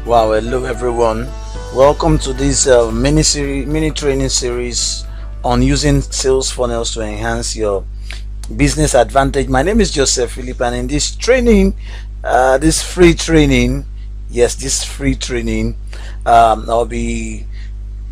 Wow, hello everyone. Welcome to this mini training series on using sales funnels to enhance your business advantage. My name is Joseph Philip, and in this training, this free training, yes, this free training, I'll be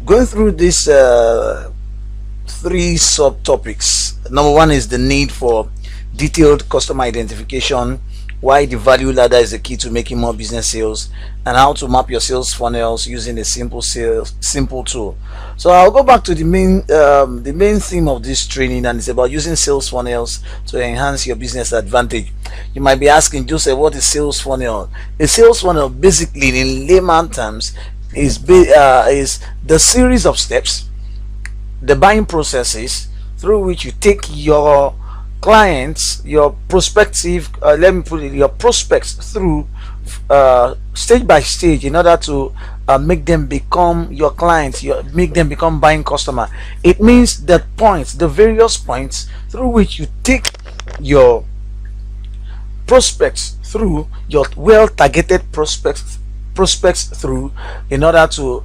going through this three subtopics. Number one is the need for detailed customer identification, why the value ladder is the key to making more business sales, and how to map your sales funnels using a simple tool. So I'll go back to the main theme of this training, and it's about using sales funnels to enhance your business advantage. You might be asking, Joseph, what is sales funnel? A sales funnel, basically in layman terms, is the series of steps, the buying processes through which you take your clients, your prospective let me put it, your prospects through stage by stage in order to make them become your clients, make them become buying customer. It means the points, the various points through which you take your prospects through, your well targeted prospects through, in order to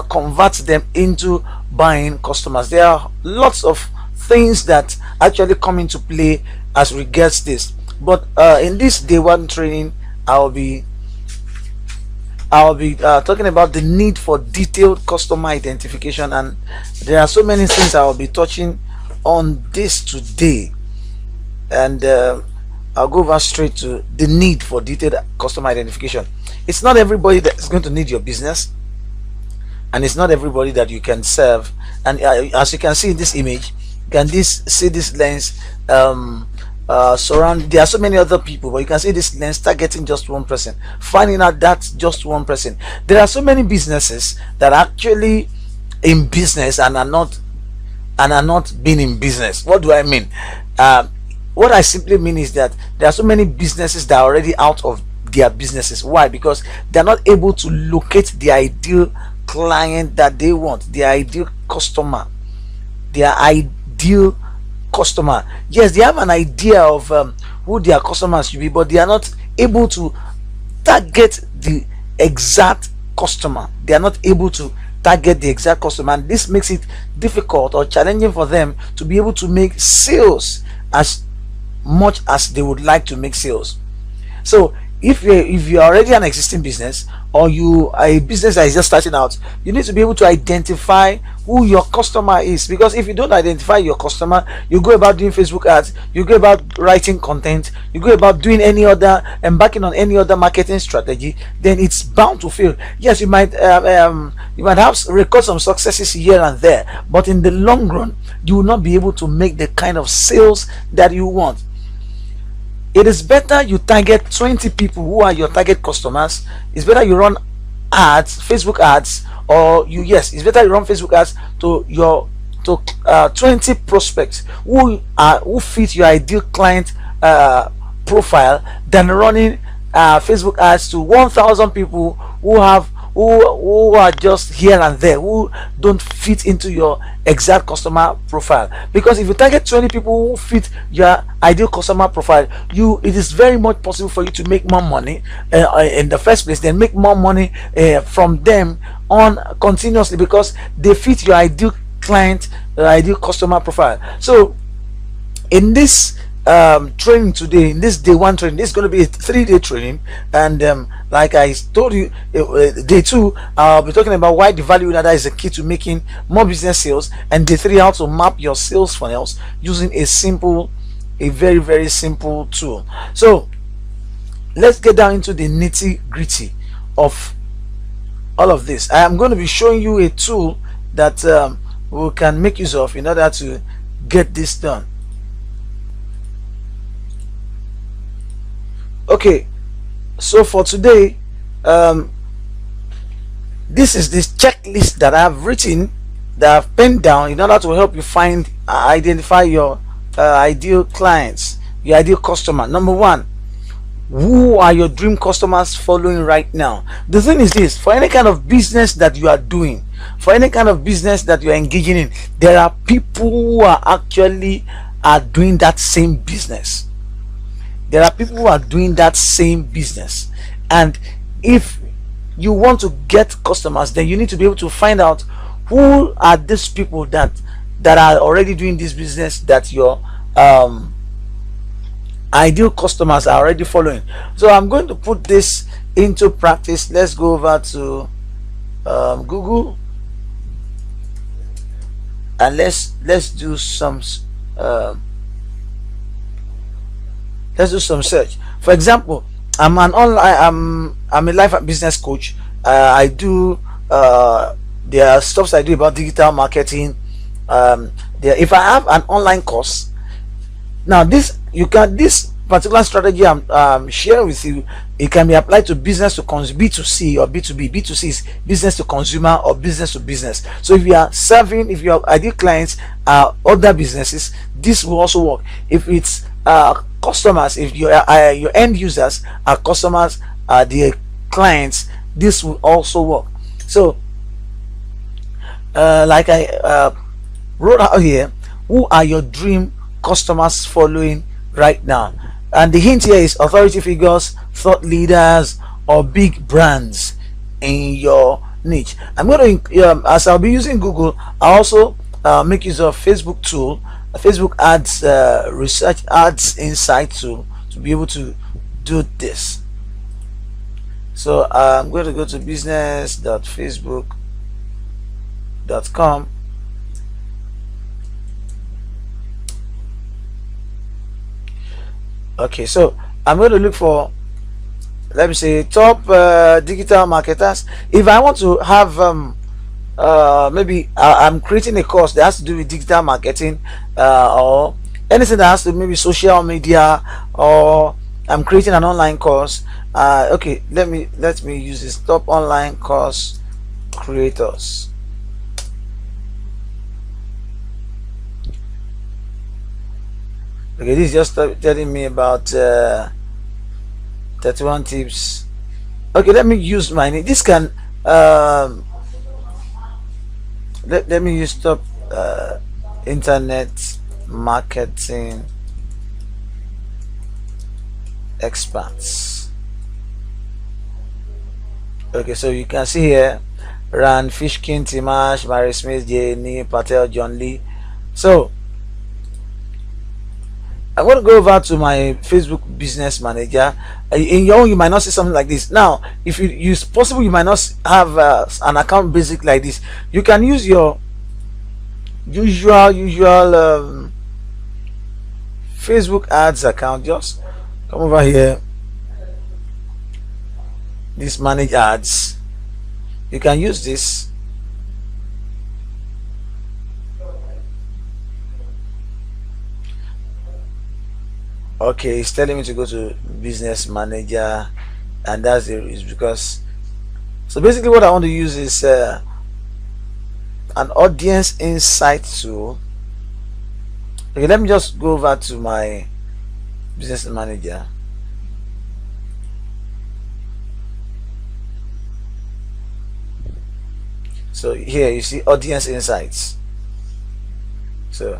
convert them into buying customers. There are lots of things that actually come into play as regards this, but in this day one training, I'll be talking about the need for detailed customer identification, and there are so many things I'll be touching on this today, and I'll go over straight to the need for detailed customer identification. It's not everybody that's going to need your business, and it's not everybody that you can serve. And as you can see in this image, see this lens surround. There are so many other people, but you can see this lens targeting just one person, finding out that's just one person. There are so many businesses that are actually in business and are not being in business. What do I mean? What I simply mean is that there are so many businesses that are already out of their businesses. Why? Because they're not able to locate the ideal client that they want, the ideal customer, their ideal customer. Yes, they have an idea of who their customers should be, but they are not able to target the exact customer. They are not able to target the exact customer, and this makes it difficult or challenging for them to be able to make sales as much as they would like to make sales. So if you're already an existing business, or you are a business that is just starting out, you need to be able to identify who your customer is. Because if you don't identify your customer, you go about doing Facebook ads, you go about writing content, you go about doing embarking on any other marketing strategy, then it's bound to fail. Yes, you might have record some successes here and there, but in the long run, you will not be able to make the kind of sales that you want. It is better you target 20 people who are your target customers. It's better you run ads, Facebook ads, or it's better you run Facebook ads to 20 prospects who fit your ideal client profile, than running Facebook ads to 1,000 people who are just here and there, who don't fit into your exact customer profile. Because if you target 20 people who fit your ideal customer profile, it is very much possible for you to make more money in the first place, then make more money from them on continuously, because they fit your ideal client, ideal customer profile. So in this training today, in this day one training, this is going to be a 3-day training, and like I told you, day 2 I'll be talking about why the value ladder is the key to making more business sales, and day 3 how to map your sales funnels using a very, very simple tool. So let's get down into the nitty-gritty of all of this. I am going to be showing you a tool that we can make use of in order to get this done. Okay, so for today, this is this checklist that I've written, that I've penned down in order to help you identify your ideal clients, your ideal customer. Number 1, who are your dream customers following right now? The thing is this: for any kind of business that you are doing, for any kind of business that you are engaging in, there are people who are actually doing that same business. There are people who are doing that same business, and if you want to get customers, then you need to be able to find out who are these people that are already doing this business that your ideal customers are already following. So I'm going to put this into practice. Let's go over to Google, and let's do some search. For example, I'm an online I'm a life and business coach. I do there are stuffs I do about digital marketing. If I have an online course, now this particular strategy I'm sharing with you, it can be applied to business to B2C or B2B. B2C is business to consumer or business to business. So if you are serving, if your ideal clients are other businesses, this will also work. If it's customers, if your end users are customers, the clients, this will also work. So like I wrote out here, who are your dream customers following right now? And the hint here is authority figures, thought leaders, or big brands in your niche. I'm going to as I'll be using Google, I also make use of Facebook tool, Facebook ads, research ads insight tool, to be able to do this. So I'm going to go to business.facebook.com. Okay, so I'm going to look for, let me say, top digital marketers. If I want to have maybe I'm creating a course that has to do with digital marketing, or anything that has to maybe social media, or I'm creating an online course. Okay, let me use this, top online course creators. Okay, this is just telling me about 31 tips. Okay, let me use my name. This can let me use top internet marketing experts. Okay, so you can see here Rand Fishkin, Timash, Mary Smith, Jenny Patel, John Lee. So I'm going to go over to my Facebook business manager. In your own, you might not see something like this. Now, if you use possible, you might not have an account basic like this. You can use your usual Facebook ads account. Just come over here, this manage ads. You can use this. Okay, it's telling me to go to business manager, and that's the reason. Because so basically what I want to use is an audience insight tool. Okay, let me just go over to my business manager. So here you see audience insights. So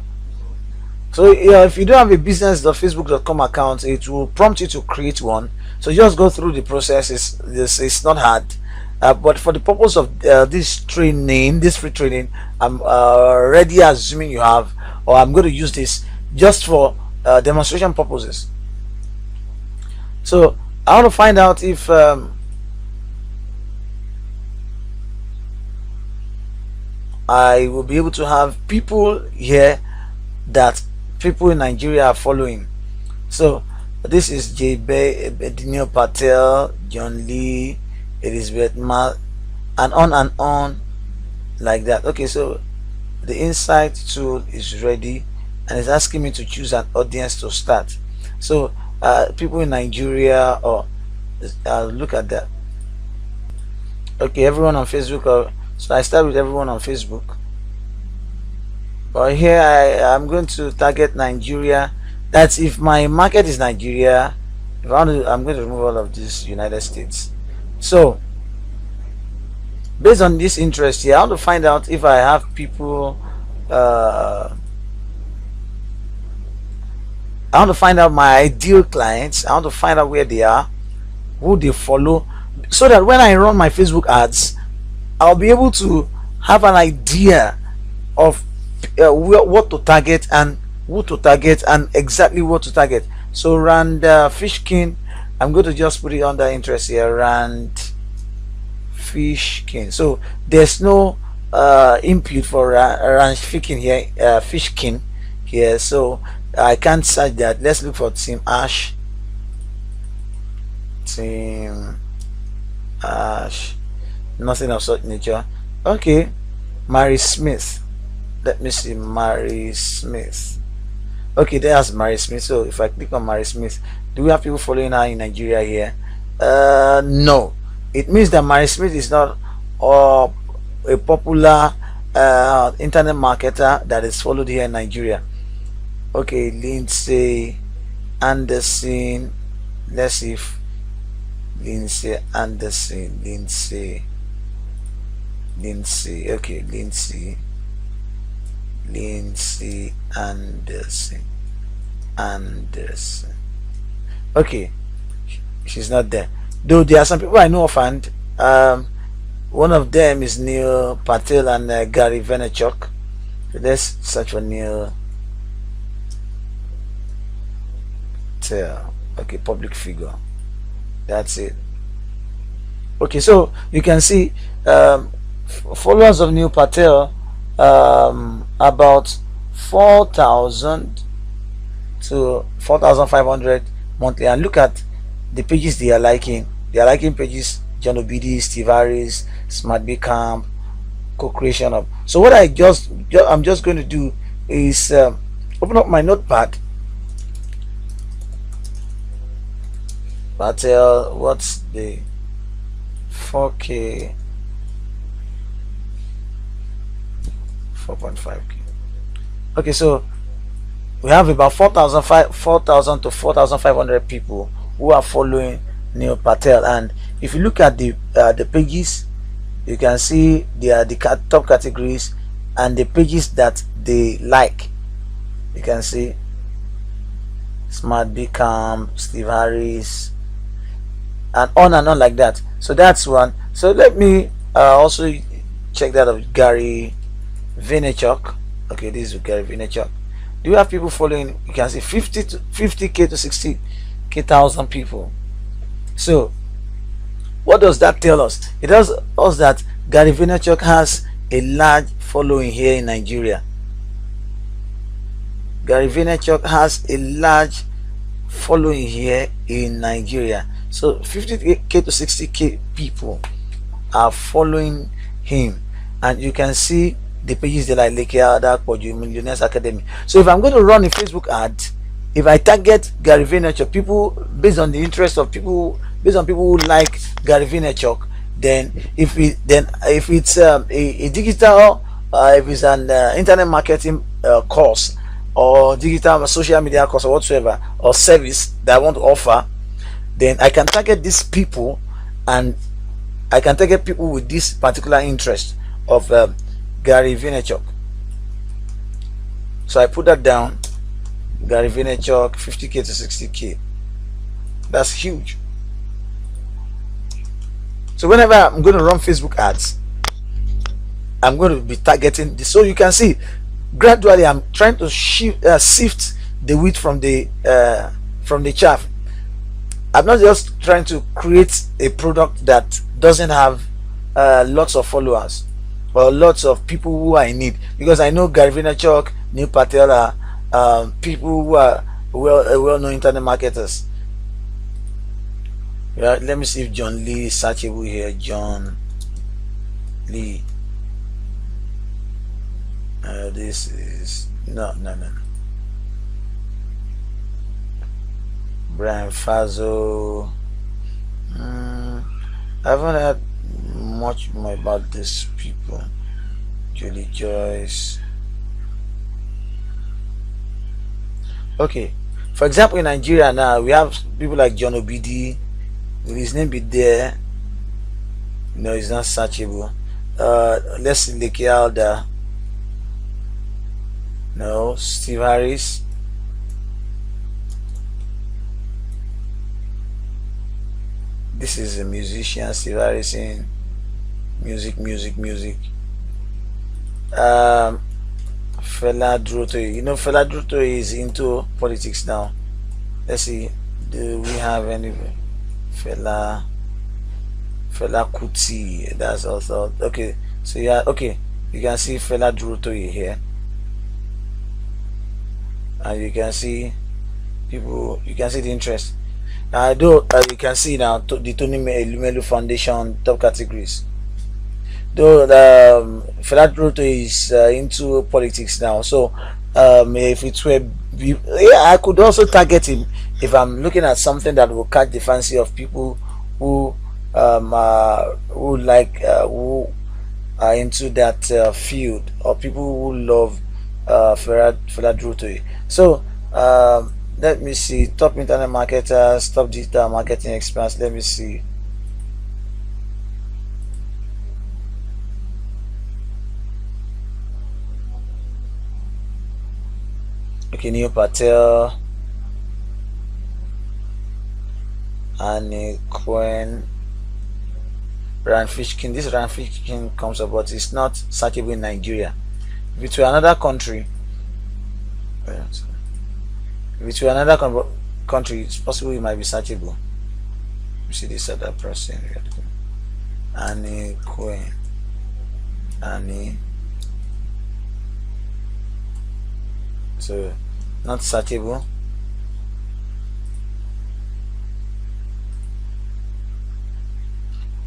yeah, if you don't have a business.facebook.com account, it will prompt you to create one. So just go through the process. It's not hard, but for the purpose of this training, this free training, I'm already assuming you have, or I'm going to use this just for demonstration purposes. So I want to find out if I will be able to have people here that people in Nigeria are following. So this is Bedinio Patel, John Lee, Elizabeth Ma, and on like that. Okay, so the insight tool is ready, and it's asking me to choose an audience to start. So people in Nigeria, or look at that. Okay, everyone on Facebook. So I start with everyone on Facebook. But here I'm going to target Nigeria. That's if my market is Nigeria. If I want to, I'm going to remove all of this United States. So based on this interest here, I want to find out if I have people. I want to find out my ideal clients. I want to find out where they are, who they follow, so that when I run my Facebook ads, I'll be able to have an idea of what to target and who to target and exactly what to target. So Rand Fishkin, I'm going to just put it under interest here, Rand Fishkin. So there's no input for Rand Fishkin here, Fishkin here, so I can't search that. Let's look for Team Ash. Team Ash, nothing of such nature. Okay, Mary Smith. Let me see, Mary Smith. Okay, there's Mary Smith. So if I click on Mary Smith, do we have people following her in Nigeria here? No. It means that Mary Smith is not a popular internet marketer that is followed here in Nigeria. Okay, Lindsay Anderson. Let's see if Lindsay Anderson. Lindsay. Okay, Lindsay Anderson. Okay, she's not there. Though there are some people I know of, and one of them is Neil Patel and Gary Vaynerchuk. So let's search for Neil Patel. Okay, public figure. That's it. Okay, so you can see followers of Neil Patel, about 4,000 to 4,500 monthly, and look at the pages they are liking. They are liking pages John Obidi, Steve Harris, Smart Big Camp, Co-Creation Hub. So what I'm just going to do is open up my notepad. Patel, what's the 4K 4.5K? Okay, so we have about 4,000 to 4,500 people who are following Neil Patel, and if you look at the pages, you can see they are the top categories and the pages that they like. You can see Smart Big Camp, Steve Harris, and on like that. So that's one. So let me also check that of Gary Vaynerchuk. Okay, this is Gary Vaynerchuk. Do you have people following? You can see 50K to 60K thousand people. So what does that tell us? It tells us that Gary Vaynerchuk has a large following here in Nigeria. Gary Vaynerchuk has a large following here in Nigeria. So 50K to 60K people are following him, and you can see the pages they like Lekia, Millionaires Academy. So if I'm going to run a Facebook ad, if I target Gary Vaynerchuk, people based on the interest of people, based on people who like Gary Vaynerchuk, then if it's a digital, if it's an internet marketing course or digital social media course or whatsoever, or service that I want to offer, then I can target these people, and I can target people with this particular interest of Gary Vaynerchuk. So I put that down, Gary Vaynerchuk, 50K to 60K. That's huge. So whenever I'm going to run Facebook ads, I'm going to be targeting this. So you can see gradually I'm trying to sift the wheat from the chaff. I'm not just trying to create a product that doesn't have lots of followers or lots of people who are in need, because I know Gary Vaynerchuk, Neil Patel are people who are well-known internet marketers. Yeah, let me see if John Lee is searchable here. John Lee. This is no. Brian Fazo. I haven't heard much more about these people. Julie Joyce. Okay, for example, in Nigeria now we have people like John Obidi. Will his name be there? No, it's not searchable. Let's see, Leke Alda. No. Steve Harris. This is a musician, Steve Harrison. Music. um Fela Durotoye. Fela Durotoye is into politics now. Let's see, do we have any Fela Fela Kuti? That's also okay. So yeah, okay, you can see Fela Durotoye here, and you can see people, you can see the interest. Though you can see now the Tony Elumelu Foundation top categories. Though Fela Durotoye is into politics now, so if it were, yeah, I could also target him if I'm looking at something that will catch the fancy of people who who are into that field, or people who love Fela Durotoye. So let me see, top internet marketers, top digital marketing experts. Let me see. Okay, Neil Patel, Annie Cohen, Rand Fishkin. This Rand Fishkin comes up, but it's not searchable in Nigeria. If it were another country, it's possible it might be searchable. You see this other person here. Annie Cohen. Annie. So not searchable.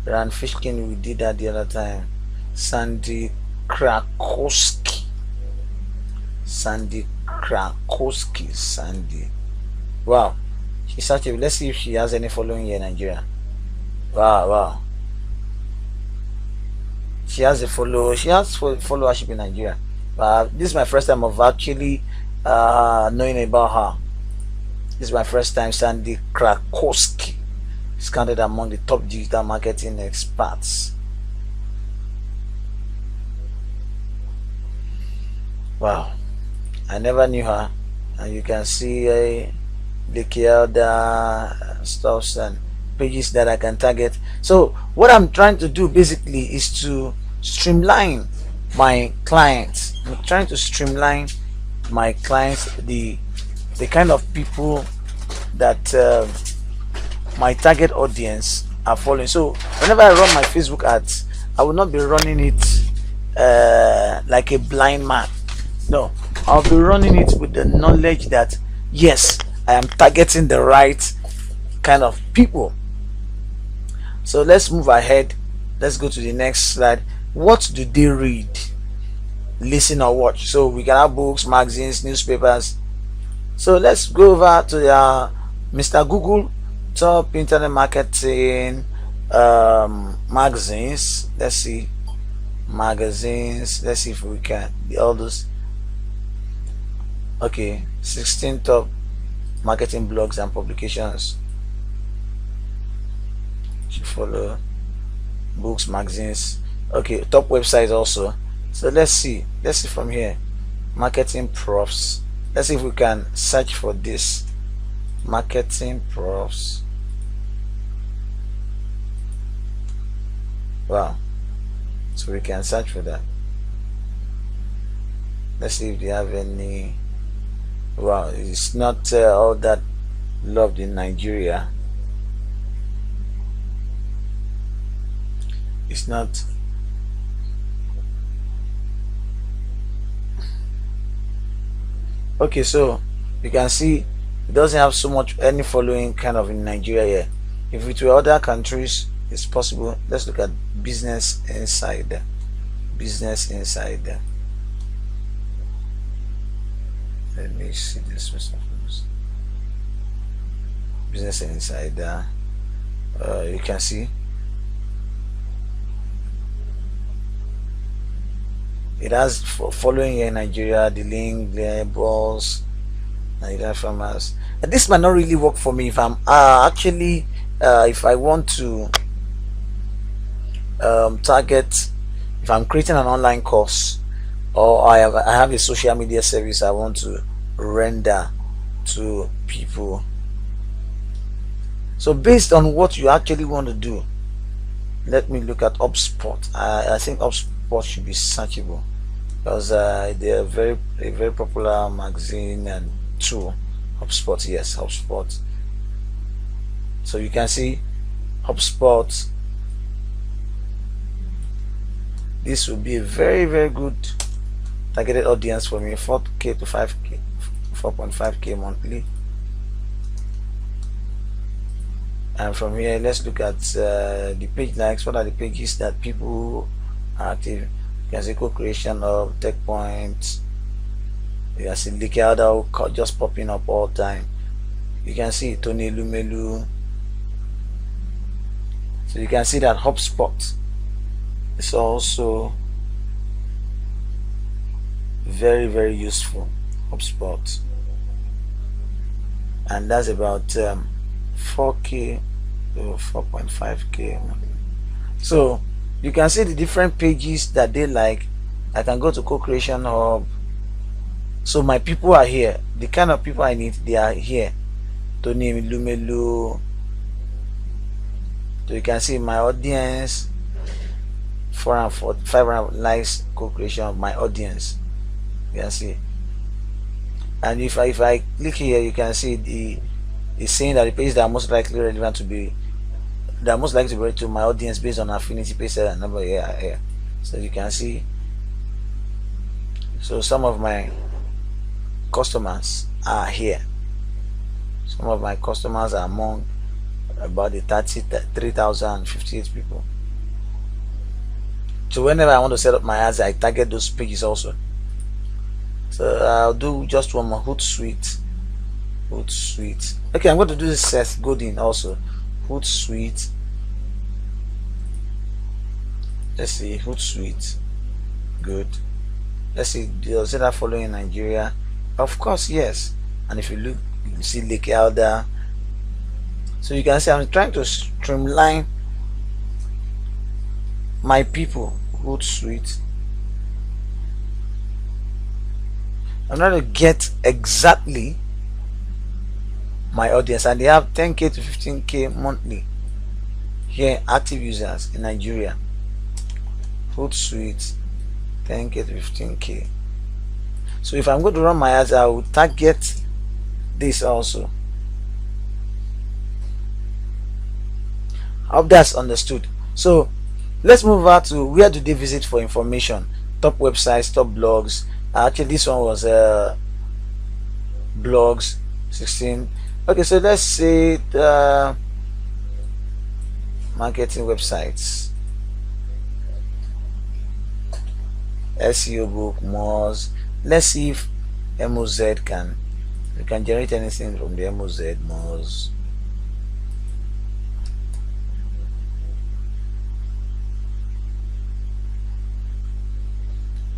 Rand Fishkin, we did that the other time. Sandy Krakowski. Sandy. Wow, she's searchable. Let's see if she has any following here in Nigeria. Wow. She has followership in Nigeria. This is my first time of actually knowing about her. This is my first time. Sandy Krakowski is counted among the top digital marketing experts. Wow, I never knew her. And you can see the Kielda stuffs and pages that I can target. So what I'm trying to do basically is to streamline my clients. I'm trying to streamline my clients, the kind of people that my target audience are following. So whenever I run my Facebook ads, I will not be running it like a blind man. No, I'll be running it with the knowledge that yes, I am targeting the right kind of people. So let's move ahead. Let's go to the next slide. What do they read, listen, or watch? So we can have books, magazines, newspapers. So let's go over to Mr. Google top internet marketing magazines. Let's see, magazines. Let's see if we can all those. Okay, 16 top marketing blogs and publications. You follow books, magazines. Okay, top websites also. So let's see from here. Marketing profs. Let's see if we can search for this. Marketing profs. Wow, so we can search for that. Let's see if they have any. Wow, it's not all that loved in Nigeria. It's not. Okay, so you can see it doesn't have so much any following kind of in Nigeria here. If it were other countries, it's possible. Let's look at Business Insider. Business Insider. Let me see this first. Business Insider. You can see it has following here in Nigeria, the link, labels, Nigeria farmers. This might not really work for me if I'm actually if I want to target, if I'm creating an online course, or I have a social media service I want to render to people. So based on what you actually want to do, let me look at HubSpot. I think HubSpot should be searchable because they are a very popular magazine and tool. HubSpot, yes, HubSpot. So you can see HubSpot. This will be a very, very good targeted audience for me. 4K to 5K, 4.5K monthly. And from here, let's look at the page likes. What are the pages that people are active? You can see co-creation of TechPoint. You can see Likiada just popping up all time. You can see Tony Lumelu. So you can see that HubSpot is also very, very useful. HubSpot, and that's about 4K to 4.5K. So you can see the different pages that they like. I can go to Co-Creation Hub. So my people are here. The kind of people I need, they are here. Tony Lumelu. So you can see my audience, 500 likes, co-creation of my audience. You can see. And if I click here, you can see it's saying that the pages that are most likely relevant to be, that are most likely to be to my audience based on affinity page and number here. So you can see. So some of my customers are here. Some of my customers are among about the 3,058 people. So whenever I want to set up my ads, I target those pages also. So I'll do just one more. Hootsuite. Okay, I'm going to do this Seth Godin also. Hootsuite. Let's see, Hootsuite. Good. Let's see, does it have following in Nigeria? Of course, yes. And if you look, you can see Lake Elder. So you can see I'm trying to streamline my people. Hootsuite. I'm trying to get exactly my audience, and they have 10K to 15K monthly here, active users in Nigeria. Hootsuite, 10K to 15K. So if I'm going to run my ads, I will target this also. I hope that's understood. So let's move out to where do they visit for information. Top websites, top blogs. Actually this one was blogs 16. Okay, so let's say the marketing websites, SEO book, Moz. Let's see if MOZ we can generate anything from the MOZ, Moz.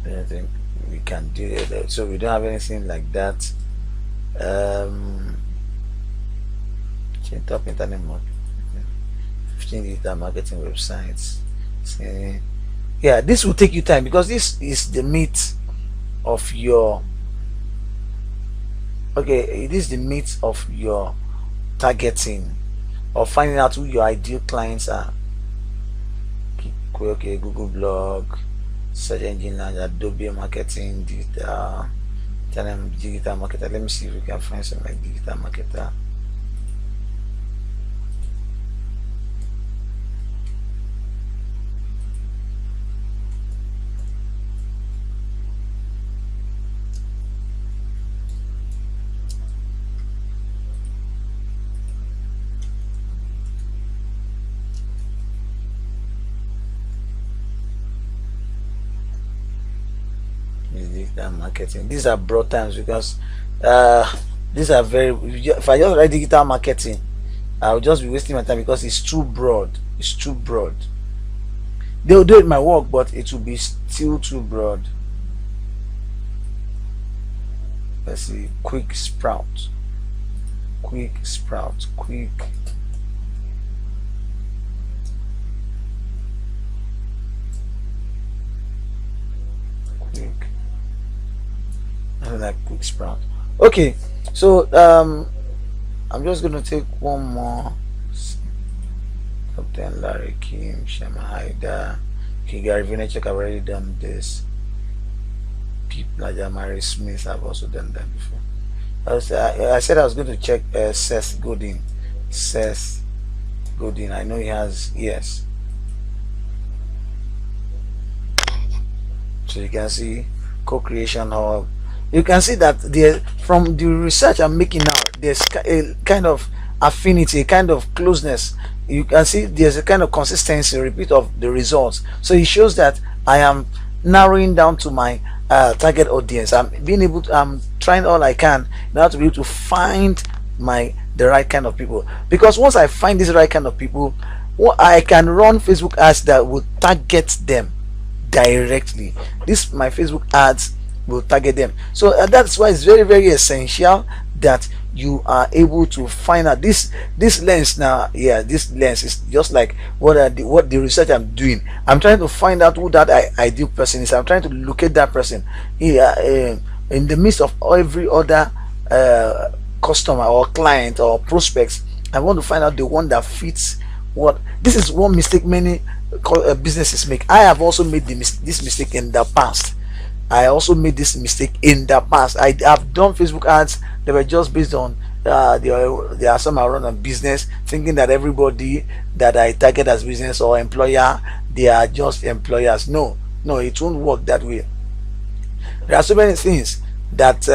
I think we can do it. So we don't have anything like that. Top internet marketing, 15 digital marketing websites. Yeah, this will take you time because this is the meat of your this is the meat of your targeting, or finding out who your ideal clients are. Okay, Google blog, search engine launch, Adobe marketing, digital marketer. Let me see if we can find some like digital marketer. Digital marketing. These are broad terms because these are very, if I just write digital marketing, I'll just be wasting my time because it's too broad. It's too broad. They'll do it my work, but it will be still too broad. Let's see, quick sprout. Quick. I like quick sprout. Okay, so I'm just gonna take one more then Larry Kim, Shema Haida, Gary Vaynerchuk, I've already done this. Pete Najamari Smith, I've also done that before. I said I was going to check Seth Godin. Seth Godin, I know he has, yes. So you can see co-creation hub. You can see that there, from the research I'm making now, there's a kind of affinity, a kind of closeness. You can see there's a kind of consistency, repeat of the results. So it shows that I am narrowing down to my target audience. I'm trying all I can in order to be able to find the right kind of people, because once I find this right kind of people, I can run Facebook ads that will target them directly. My Facebook ads will target them. So that's why it's very, very essential that you are able to find out this lens. Now, yeah, this lens is just like what the research I'm doing. I'm trying to find out who that ideal person is. I'm trying to locate that person in the midst of every other customer or client or prospects. I want to find out the one that fits. What this is one mistake many businesses make. I have also made this mistake in the past. I have done Facebook ads that were just based on there are some I run a business thinking that everybody that I target as business or employer, they are just employers. No, it won't work that way. There are so many things that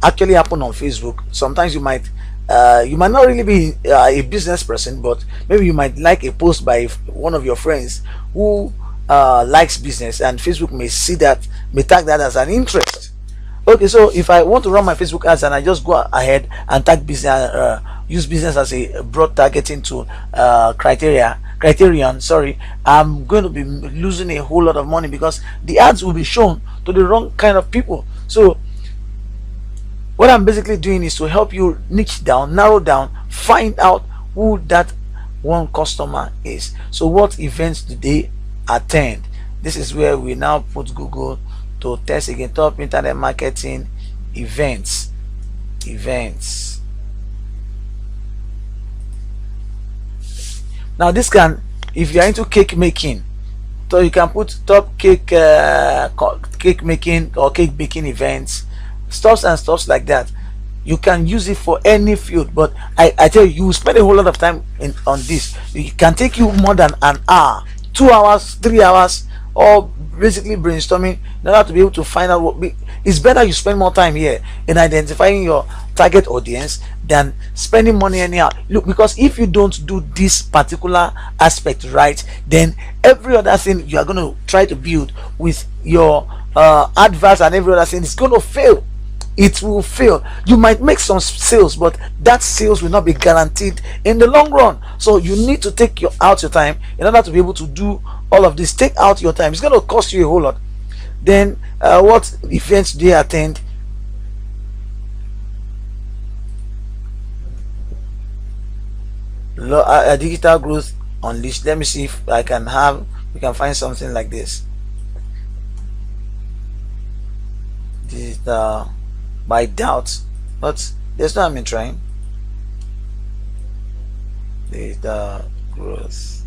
actually happen on Facebook. Sometimes you might not really be a business person, but maybe you might like a post by one of your friends who likes business, and Facebook may tag that as an interest. Okay, so if I want to run my Facebook ads and I just go ahead and tag business, use business as a broad targeting tool, criterion, sorry, I'm going to be losing a whole lot of money because the ads will be shown to the wrong kind of people. So what I'm basically doing is to help you niche down, narrow down, find out who that one customer is. So what events do they attend? This is where we now put Google to test again. Top internet marketing events. Now this can, if you are into cake making, so you can put top cake making or cake baking events, stuffs like that. You can use it for any field, but I tell you, you spend a whole lot of time on this. It can take you more than an hour, 2 hours, 3 hours, or basically brainstorming in order to be able to find out it's better you spend more time here in identifying your target audience than spending money anyhow. Look, because if you don't do this particular aspect right, then every other thing you are going to try to build with your adverts and every other thing is going to fail. It will fail. You might make some sales, but that sales will not be guaranteed in the long run. So you need to take out your time in order to be able to do all of this. Take out your time. It's going to cost you a whole lot. Then what events do you attend? Digital growth unleashed. Let me see if we can find something like this. Digital by doubt, but there's no harm in trying. Data growth.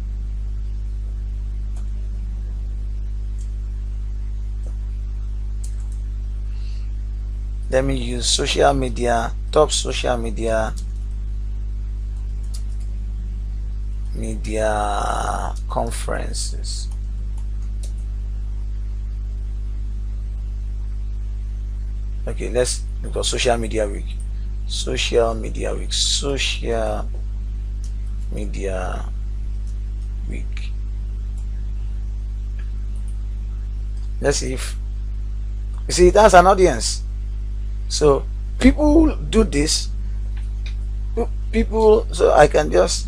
Let me use social media, top social media conferences. Okay, let's look at social media week. Let's see if you see it has an audience. So people do this. So I can just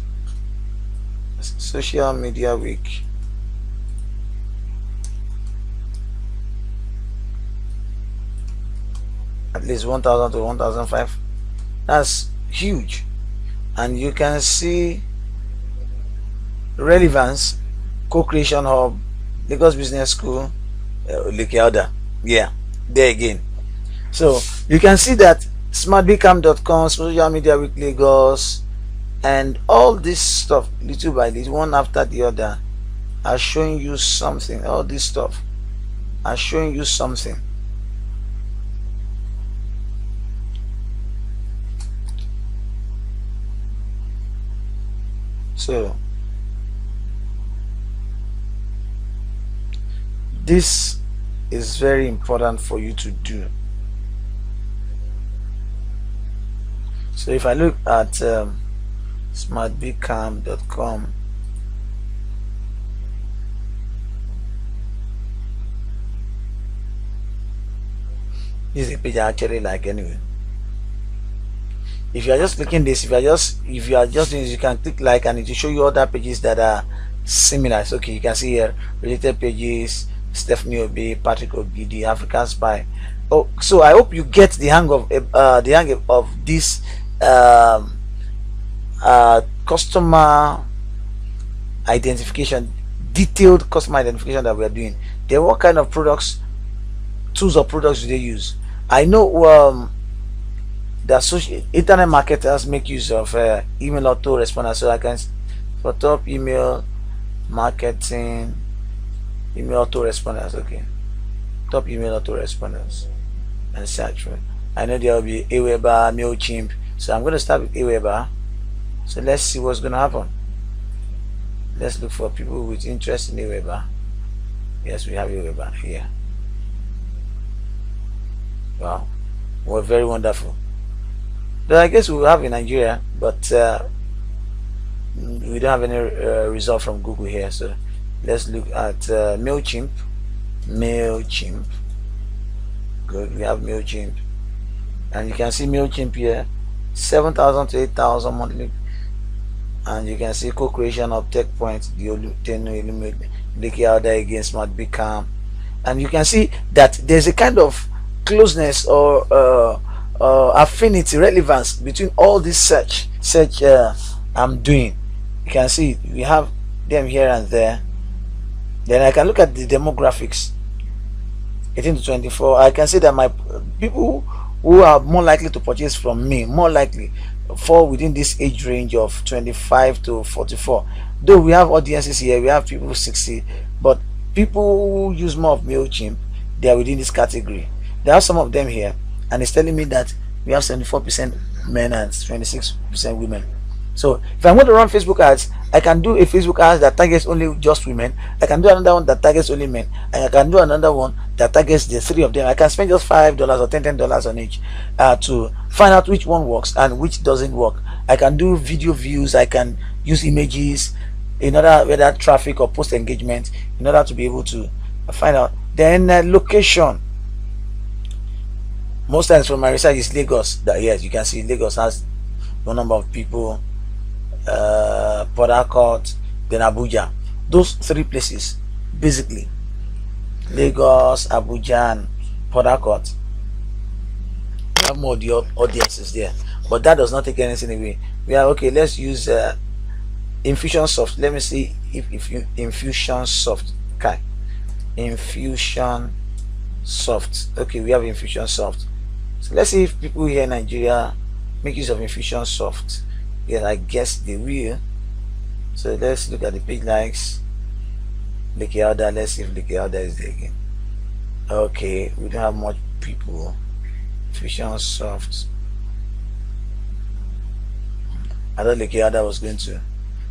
social media week. At least 1,000 to 1,500. That's huge. And you can see relevance, co-creation hub, Lagos Business School, Lekeoda. Yeah, there again. So you can see that smartbcam.com, social media week Lagos, And all this stuff, little by little, one after the other, are showing you something. All this stuff are showing you something. So this is very important for you to do. So if I look at smartbcam.com, this is a page I actually like anyway. If you are just clicking this, if you are just doing this, you can click like, and it will show you other pages that are similar. So okay, you can see here related pages, Stephanie Obi, Patrick Ogidi, African Spy. Oh, so I hope you get the hang of this customer identification, detailed customer identification that we are doing. Then what kind of products, tools or products do they use? I know the social internet marketers make use of email autoresponder. So I can, for top email marketing, email autoresponders, okay, top email autoresponders, and search for it. I know there will be Aweber, MailChimp, so I'm going to start with Aweber. So let's see what's going to happen. Let's look for people with interest in Aweber. Yes, we have Aweber here. Wow, well, very wonderful. But I guess we will have in Nigeria, but we don't have any result from Google here. So let's look at MailChimp. MailChimp. Good, we have MailChimp, and you can see MailChimp here, 7,000 to 8,000 monthly, and you can see co-creation of TechPoint, the Liki out there against SmartBcam, and you can see that there's a kind of closeness or affinity, relevance between all this search I'm doing. You can see we have them here and there. Then I can look at the demographics, 18 to 24. I can see that my people who are more likely to purchase from me, more likely fall within this age range of 25 to 44. Though we have audiences here, we have people 60, but people who use more of MailChimp, they are within this category. There are some of them here, and it's telling me that we have 74% men and 26% women. So if I'm going to run Facebook ads, I can do a Facebook ad that targets only just women. I can do another one that targets only men, and I can do another one that targets the three of them. I can spend just $5 or $10 on each to find out which one works and which doesn't work. I can do video views. I can use images in order, whether traffic or post engagement, in order to be able to find out. Then location. Most times from my research is Lagos. That, yes, you can see Lagos has no number of people. Port Harcourt, then Abuja. Those three places, basically, Lagos, Abuja, and Port Harcourt, have more audiences there. But that does not take anything away. We are okay. Let's use Infusionsoft. Let me see if you Infusionsoft. Okay, Infusionsoft. Okay, we have Infusionsoft. So let's see if people here in Nigeria make use of Infusionsoft. Yeah, I guess they will. So let's look at the page likes. Liki Alda. Let's see if Liki Alda is there again. Okay, we don't have much people. Infusionsoft. I thought Liki Alda was going to.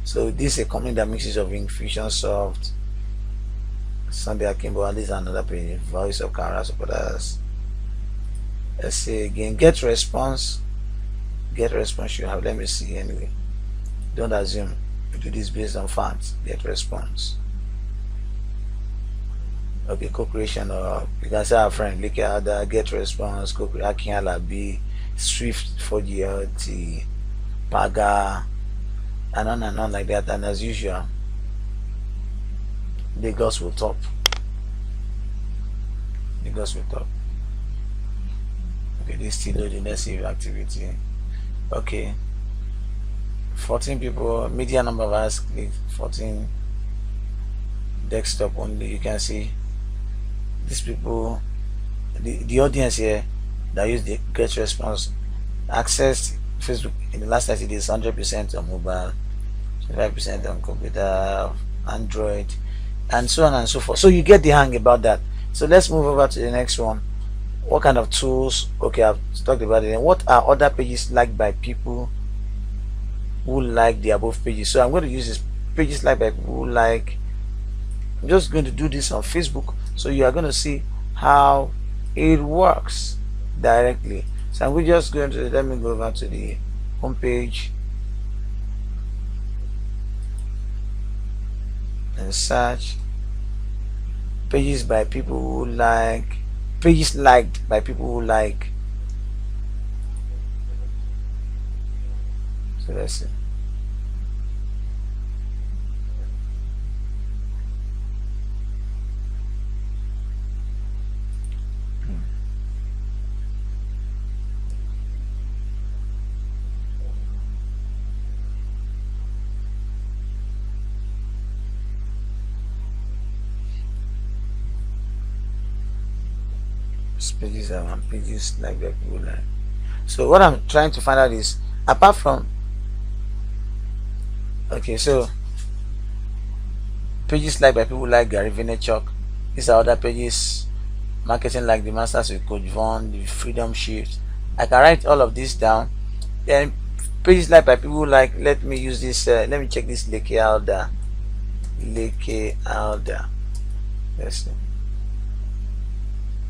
So this is a company that mixes of Infusionsoft, Sunday Akimbo, and this is another page. Voice of Camera supporters. Let's see again. Get response. Get response you have. Let me see anyway. Don't assume you do this based on facts. Get response. Okay, co-creation, or you can say our friend Liki Alda, get response, co-creation, Akin Alabi, Swift for GLT, Paga, and on like that. And as usual, Lagos will top. Lagos will top. Okay, this still loading. Let's see activity. Okay, 14 people, media number of hours clicked, 14, desktop only. You can see these people, the audience here that use the get response accessed Facebook in the last 30 days, 100% on mobile, 25% on computer, Android, and so on and so forth. So you get the hang about that. So let's move over to the next one. What kind of tools? Okay, I've talked about it. And what are other pages liked by people who like the above pages? So I'm going to use this pages liked by people who like. I'm just going to do this on Facebook, so you are going to see how it works directly. So I'm just going to, let me go over to the home page and search pages by people who like, pages liked by people who like. So let's see. Pages are one, pages like by people like. So what I'm trying to find out is, apart from, okay, so pages like by people like Gary Vaynerchuk, these are other pages. Marketing like the Masters with Coach Vaughn, the Freedom Shift. I can write all of this down. Then pages like by people like, let me use this, let me check this Leke Alda. Leke Alda. Let's see.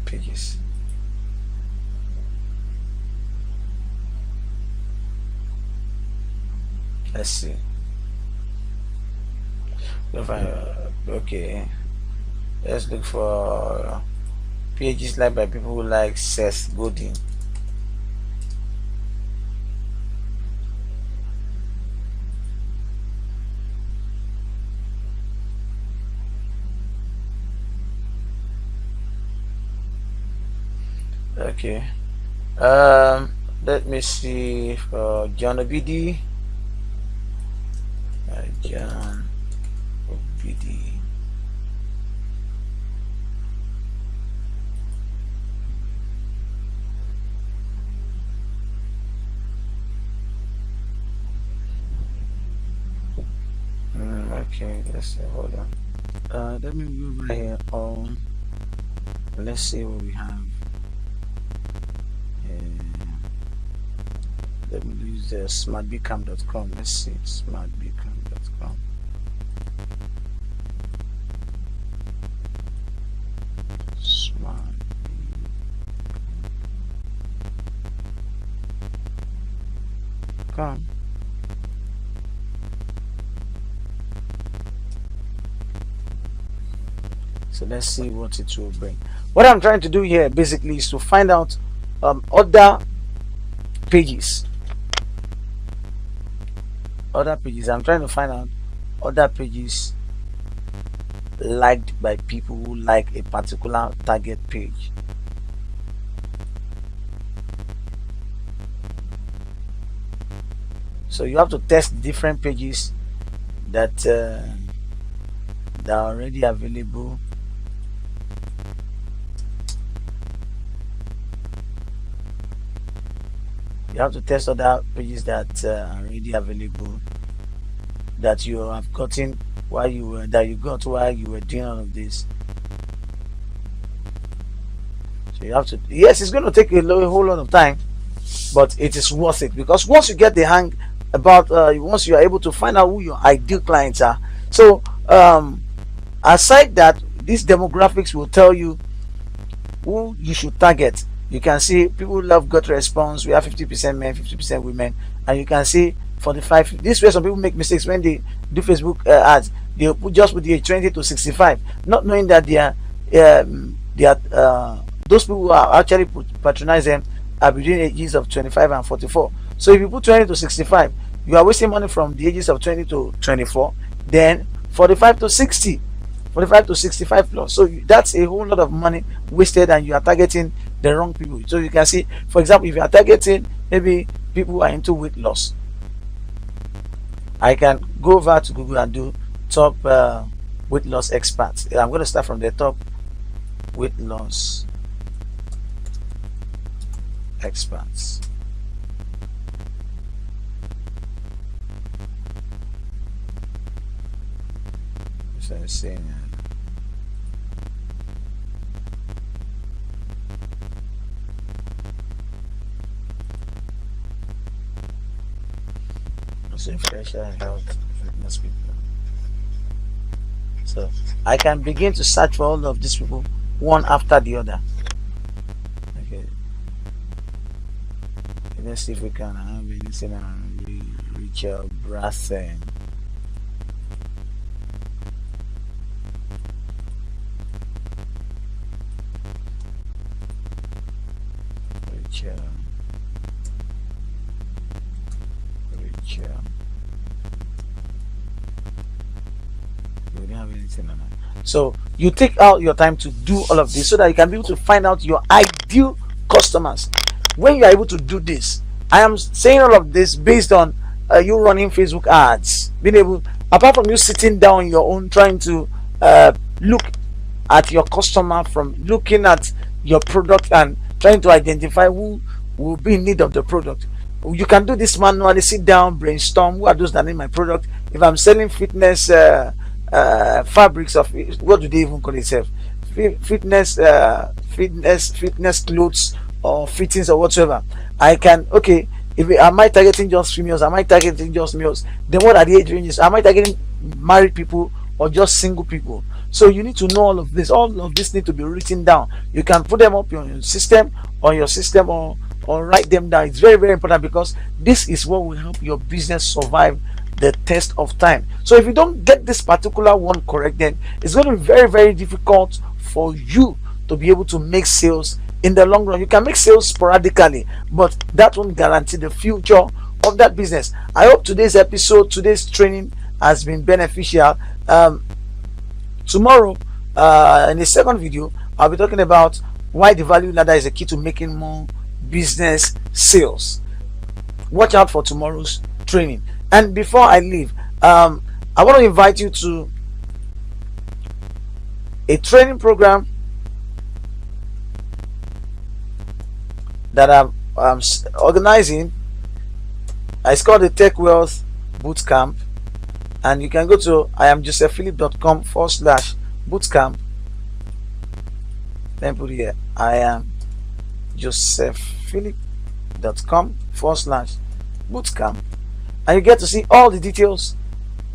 Pages. Let's see. Okay, let's look for pages liked by people who like Seth Godin. Okay, let me see for John Obidi. John Obidi. Okay, let's see, hold on. Let me move right here on. Let's see what we have. Let me use smartbcam.com. Let's see, smartbcam.com. Smartbcam. So let's see what it will bring. What I'm trying to do here basically is to find out other pages. I'm trying to find out other pages liked by people who like a particular target page. So you have to test different pages that are already available. You have to test other pages that are already available, that you have gotten while you were doing all of this. So you have to, yes, it's going to take a whole lot of time, but it is worth it, because once you get the hang about once you are able to find out who your ideal clients are. So aside that, these demographics will tell you who you should target. You can see people love GetResponse. We have 50% men, 50% women, and you can see 45. This way, some people make mistakes when they do Facebook ads. They just put the age 20 to 65, not knowing that those people who are actually patronize them are between ages of 25 and 44. So if you put 20 to 65, you are wasting money from the ages of 20 to 24, then 45 to 60, 45 to 65 plus. So that's a whole lot of money wasted, and you are targeting the wrong people. So you can see, for example, if you are targeting maybe people who are into weight loss, I can go over to Google and do top weight loss experts. I'm going to start from the top weight loss experts. So I'm saying, fresher and health fitness people. So I can begin to search for all of these people one after the other. Okay. Let's see if we can have anything on Richard Brassen. Richard. We don't have anything on that. So you take out your time to do all of this so that you can be able to find out your ideal customers. When you are able to do this, I am saying all of this based on you running Facebook ads, being able, apart from you sitting down on your own trying to look at your customer, from looking at your product and trying to identify who will be in need of the product. You can do this manually. Sit down, brainstorm. Who are those that need my product? If I'm selling fitness fabrics, of what do they even call itself? Fitness clothes or fittings or whatsoever. I can, okay, if am I targeting just females? Am I targeting just males? Then what are the age ranges? Am I targeting married people or just single people? So you need to know all of this. All of this need to be written down. You can put them up on your system, or write them down. It's very, very important, because this is what will help your business survive the test of time. So if you don't get this particular one correct, then it's going to be very, very difficult for you to be able to make sales in the long run. You can make sales sporadically, but that won't guarantee the future of that business. I hope today's training has been beneficial. Tomorrow, in the second video, I'll be talking about why the value ladder is a key to making more business sales. Watch out for tomorrow's training. And before I leave, I want to invite you to a training program that I'm organizing. It's called the Tech Wealth Bootcamp, and you can go to iamjosephphilip.com/bootcamp. Then put here iamjosephphilip.com/bootcamp, and you get to see all the details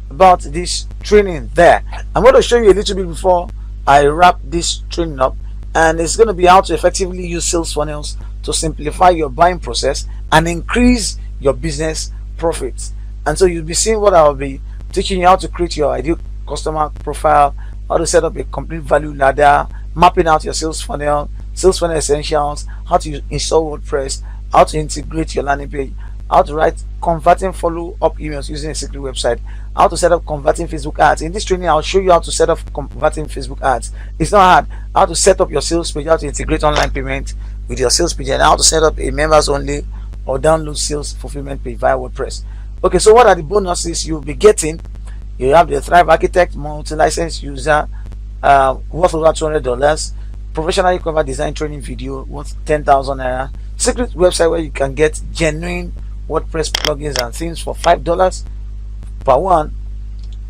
about this training there. I'm going to show you a little bit before I wrap this training up, and it's going to be how to effectively use sales funnels to simplify your buying process and increase your business profits. And so you'll be seeing what I'll be teaching you: how to create your ideal customer profile, how to set up a complete value ladder, mapping out your sales funnel essentials, how to install WordPress, how to integrate your landing page, how to write converting follow-up emails using a secret website, how to set up converting Facebook ads. In this training, I'll show you how to set up converting Facebook ads. It's not hard. How to set up your sales page, how to integrate online payment with your sales page, and how to set up a members only or download sales fulfillment page via WordPress. Okay, so what are the bonuses you'll be getting? You have the Thrive Architect multi-license user worth over $200, professionally covered design training video worth 10,000 naira, secret website where you can get genuine WordPress plugins and themes for $5 per one,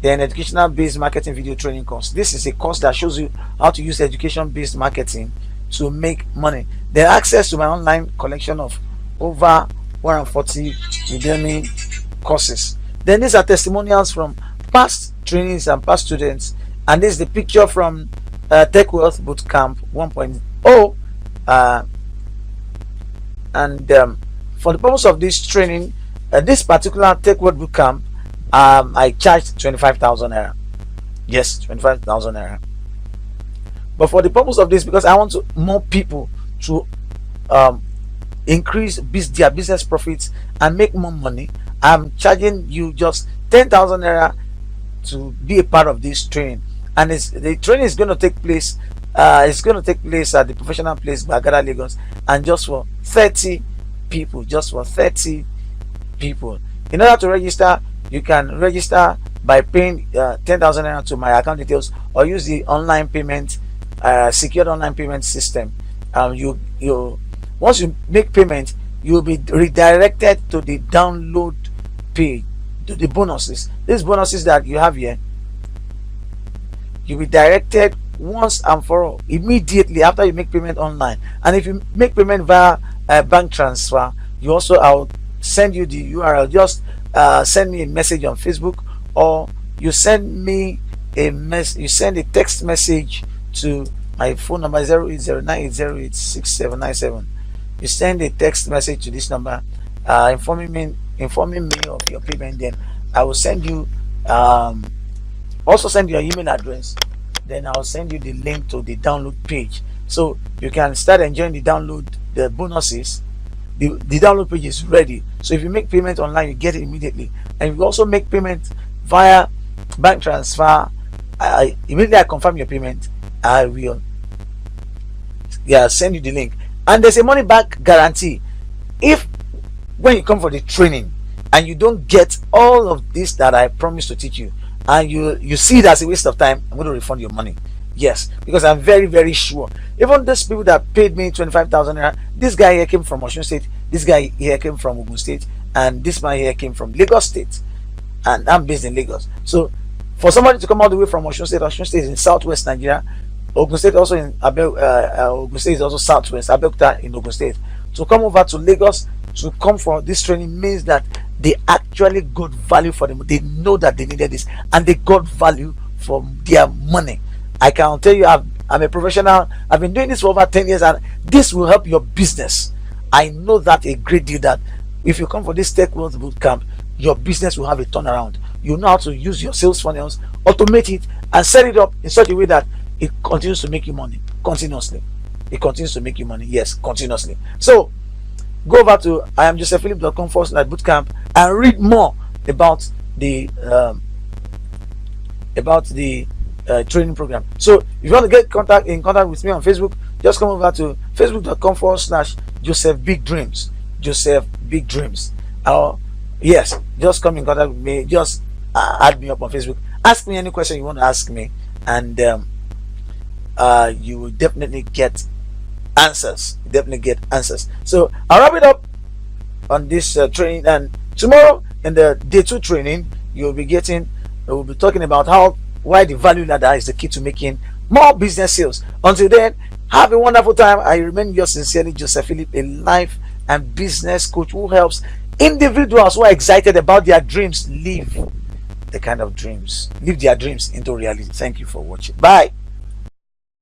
then educational based marketing video training course. This is a course that shows you how to use education based marketing to make money. Then access to my online collection of over 140 Udemy courses. Then these are testimonials from past trainings and past students, and this is the picture from Tech Wealth Bootcamp 1.0. For the purpose of this training, this particular Tech Wealth Bootcamp, I charged 25,000 naira. Yes, 25,000 naira. But for the purpose of this, because I want more people to increase their business profits and make more money, I'm charging you just 10,000 naira to be a part of this training. And the training is going to take place. It's going to take place at the professional place Bagada, Lagos, and just for 30 people. Just for 30 people. In order to register, you can register by paying 10,000 naira to my account details, or use the online payment, secured online payment system. Once you make payment, you will be redirected to the download page, to the bonuses. These bonuses that you have here, you'll be directed once and for all immediately after you make payment online. And if you make payment via bank transfer, you also, I'll send you the URL. Just send me a message on Facebook, or you send me a you send a text message to my phone number 08098086797. You send a text message to this number, informing me of your payment. Then I will send you also send your email address. Then I'll send you the link to the download page, so you can start enjoying the bonuses. The download page is ready, so if you make payment online, you get it immediately. And if you also make payment via bank transfer, immediately I confirm your payment, I will send you the link. And there's a money back guarantee. If when you come for the training and you don't get all of this that I promised to teach you, and you see it as a waste of time, I'm going to refund your money. Yes, because I'm very, very sure. Even those people that paid me 25,000 naira, this guy here came from Osun State, this guy here came from Ogun State, and this man here came from Lagos State, and I'm based in Lagos. So for somebody to come all the way from Osun State is in southwest Nigeria, Ogun State also in Ogun State is also southwest, Abeokuta in Ogun State, to come over to Lagos to come for this training means that they actually got value for them. They know that they needed this, and they got value for their money. I can tell you, I'm a professional. I've been doing this for over 10 years, and this will help your business. I know that a great deal, that if you come for this Tech Wealth Bootcamp, your business will have a turnaround. You know how to use your sales funnels, automate it, and set it up in such a way that it continues to make you money continuously. It continues to make you money, yes, continuously. So go over to iamjosephphilip.com/bootcamp and read more about the training program. So if you want to get in contact with me on Facebook, just come over to facebook.com/JosephBigDreams. Joseph Big Dreams. Yes, just come in contact with me. Just add me up on Facebook. Ask me any question you want to ask me, and you will definitely get answers. So I'll wrap it up on this training, and tomorrow in the day 2 training, we'll be talking about why the value ladder is the key to making more business sales. Until then, have a wonderful time. I remain yours sincerely, Joseph Philip, a life and business coach who helps individuals who are excited about their dreams live their dreams into reality. Thank you for watching. Bye.